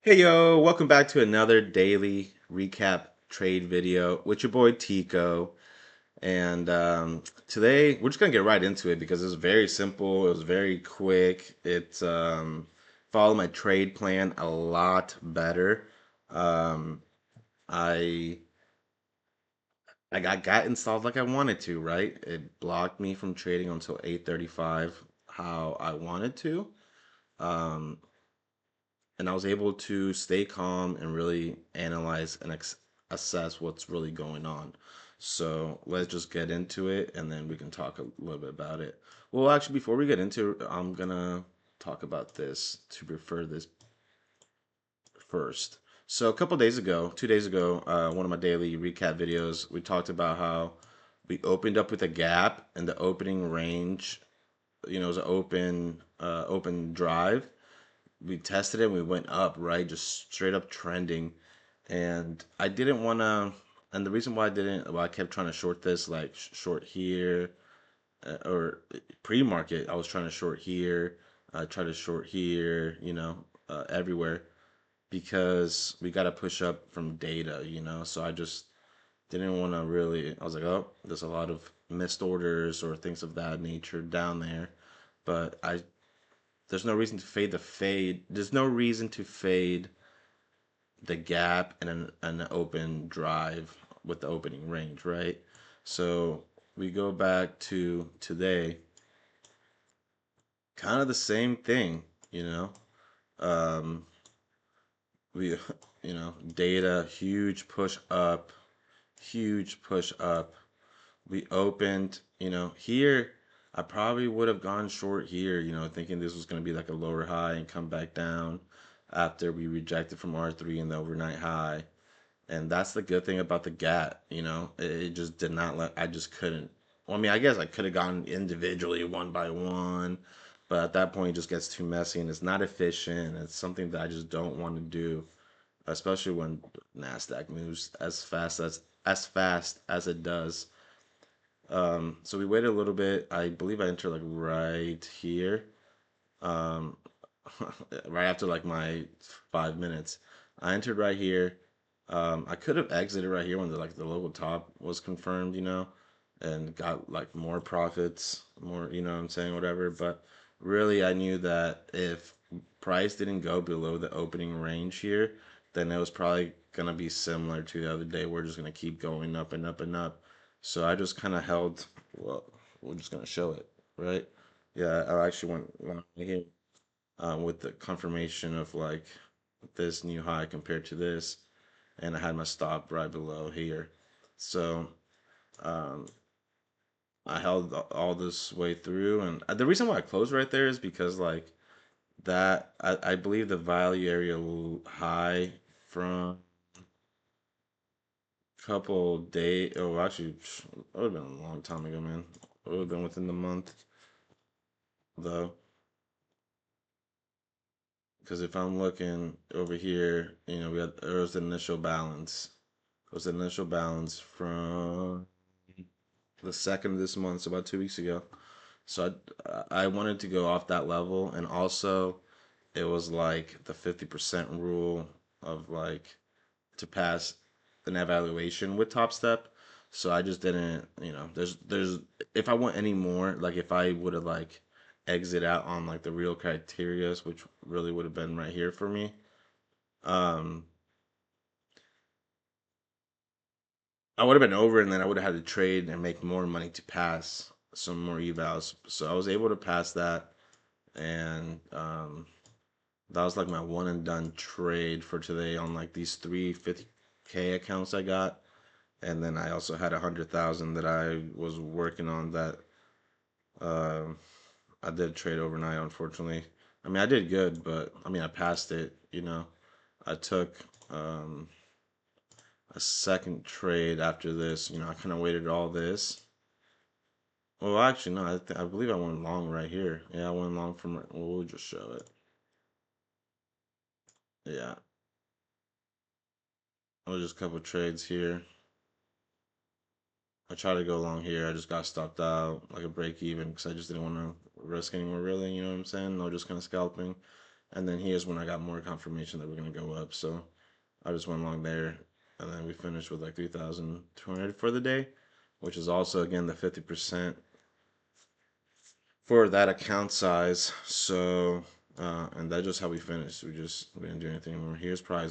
Hey yo, welcome back to another daily recap trade video with your boy Tico. And today we're just gonna get right into it because it was very simple. It was very quick. It followed my trade plan a lot better. Um, I I got installed like I wanted to, right? It blocked me from trading until 8:35 how I wanted to. Um, and I was able to stay calm and really analyze and assess what's really going on. So let's just get into it, and then we can talk a little bit about it. Well, actually, before we get into it, I'm gonna talk about this to refer this first. So a couple days ago, 2 days ago, one of my daily recap videos, we talked about how we opened up with a gap and the opening range. It was an open drive. We tested it. We went up, right, just straight up trending, and I didn't want to. And the reason why I didn't, why I kept trying to short this, like short here, or pre-market, I was trying to short here, try to short here, everywhere, because we got to push up from data. So I just didn't want to really. I was like, oh, there's a lot of missed orders or things of that nature down there, but there's no reason to fade the fade. There's no reason to fade the gap and an open drive with the opening range, right? So we go back to today, kind of the same thing, you know. Um, we, data, huge push up. We opened, here. I probably would have gone short here, thinking this was going to be like a lower high and come back down after we rejected from R3 in the overnight high. And that's the good thing about the GAT. It just did not let, I just couldn't. Well, I mean, I guess I could have gone individually one by one, but at that point it just gets too messy and it's not efficient. It's something that I just don't want to do, especially when NASDAQ moves as fast as it does. So we waited a little bit. I believe I entered like right here. Um, right after like my 5 minutes. I entered right here. I could have exited right here when the local top was confirmed, and got like more profits, more, what I'm saying, whatever. But really, I knew that if price didn't go below the opening range here, then it was probably gonna be similar to the other day. We're just gonna keep going up and up and up. So I just kind of held. Well, we're just gonna show it, right? Yeah, I actually went right here, with the confirmation of like this new high compared to this, and I had my stop right below here. So um, I held all this way through, and the reason why I closed right there is because like that I believe the value area high from couple days. Oh, actually, it would have been a long time ago, man. It would have been within the month though. Because if I'm looking over here, there was the initial balance. It was the initial balance from the second of this month, so about 2 weeks ago. So I wanted to go off that level, and also it was like the 50% rule of like to pass an evaluation with TopStep. So I just didn't, there's if I want any more, like if I would have like exit out on like the real criterias, which really would have been right here for me. Um, I would have been over, and then I would have had to trade and make more money to pass some more evals. So I was able to pass that, and that was like my one and done trade for today on like these 350K accounts I got, and then I also had 100,000 that I was working on that um I did trade overnight. Unfortunately, I mean I did good, but I mean I passed it. I took a second trade after this. I kind of waited all this. Well, actually, no. I believe I went long right here. Yeah, I went long from. Well, we'll just show it. Yeah, it was just a couple trades here. I tried to go long here. I just got stopped out like a break even because I just didn't want to risk anymore. Really, you know what I'm saying? No, just kind of scalping. And then here's when I got more confirmation that we're gonna go up. So I just went along there, and then we finished with like 3,200 for the day, which is also again the 50% for that account size. So and that's just how we finished. We didn't do anything more. Here's probably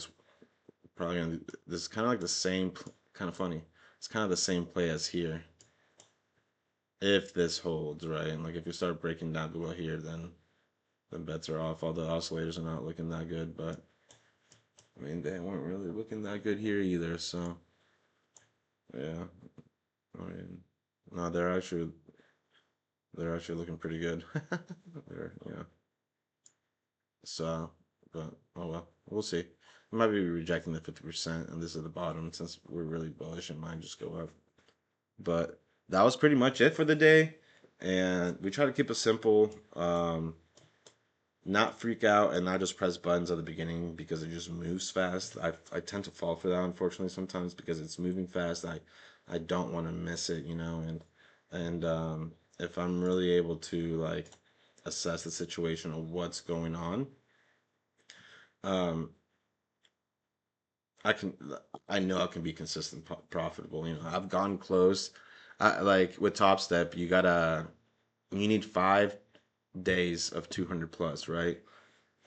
gonna. This is kind of like the same. Kind of funny. It's kind of the same play as here. If this holds right, and like if you start breaking down below here, then bets are off. All the oscillators are not looking that good, but I mean they weren't really looking that good here either. So yeah, I mean no, they're actually looking pretty good. Yeah. So, but oh well, we'll see. We might be rejecting the 50%, and this is the bottom since we're really bullish and might just go up. But that was pretty much it for the day, and we try to keep it simple. Not freak out and not just press buttons at the beginning because it just moves fast. I tend to fall for that unfortunately sometimes because it's moving fast. I don't want to miss it, and if I'm really able to like assess the situation of what's going on, um, I can I know I can be consistent profitable. I've gone close. Like with Top Step, you need 5 days of 200 plus, right?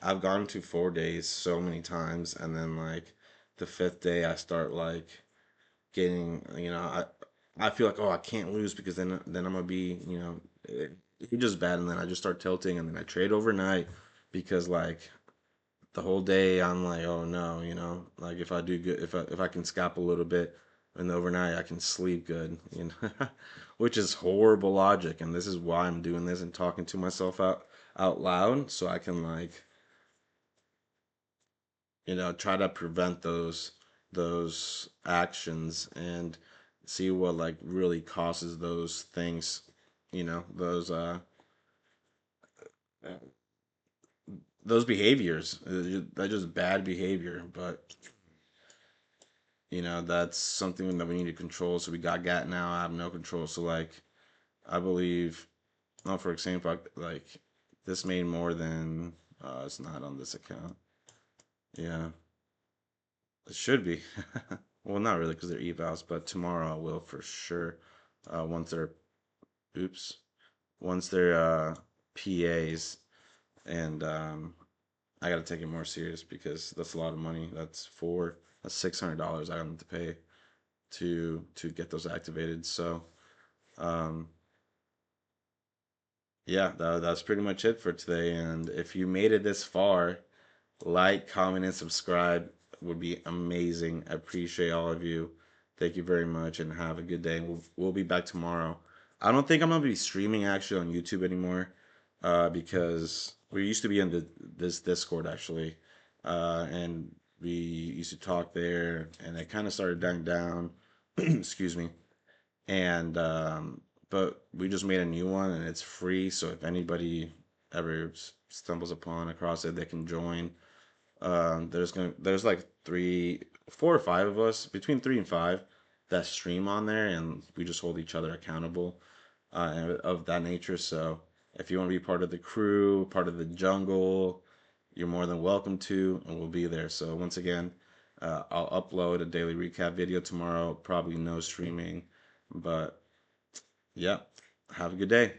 I've gone to 4 days so many times, and then like the fifth day, I start like getting, I feel like, oh, I can't lose because then I'm gonna be, it just bad, and then I just start tilting, and then I trade overnight because like the whole day I'm like, oh no, like if I do good, if I can scalp a little bit in the overnight, I can sleep good, which is horrible logic, and this is why I'm doing this and talking to myself out loud so I can like try to prevent those actions and see what like really causes those things, those behaviors. That's just bad behavior, but that's something that we need to control. So we got GAT now. I have no control. So like I believe, not for example, like this made more than it's not on this account. Yeah, it should be. Well, not really because they're evals, but tomorrow I will for sure. Once they're oops, once they're PAs, and I got to take it more serious because that's a lot of money. That's $600 I have to pay to get those activated. So, um, yeah, that's pretty much it for today. And if you made it this far, like, comment, and subscribe would be amazing. I appreciate all of you. Thank you very much, and have a good day. We'll be back tomorrow. I don't think I'm gonna be streaming actually on YouTube anymore, because we used to be in this Discord actually, and we used to talk there, and it kind of started dying down. Excuse me. And but we just made a new one, and it's free. So if anybody ever stumbles upon across it, they can join. There's like 4 or 5 of us, between 3 and 5, that stream on there, and we just hold each other accountable, and of that nature. So if you want to be part of the crew, part of the jungle, you're more than welcome to, and we'll be there. So once again, I'll upload a daily recap video tomorrow. Probably no streaming, but yeah, have a good day.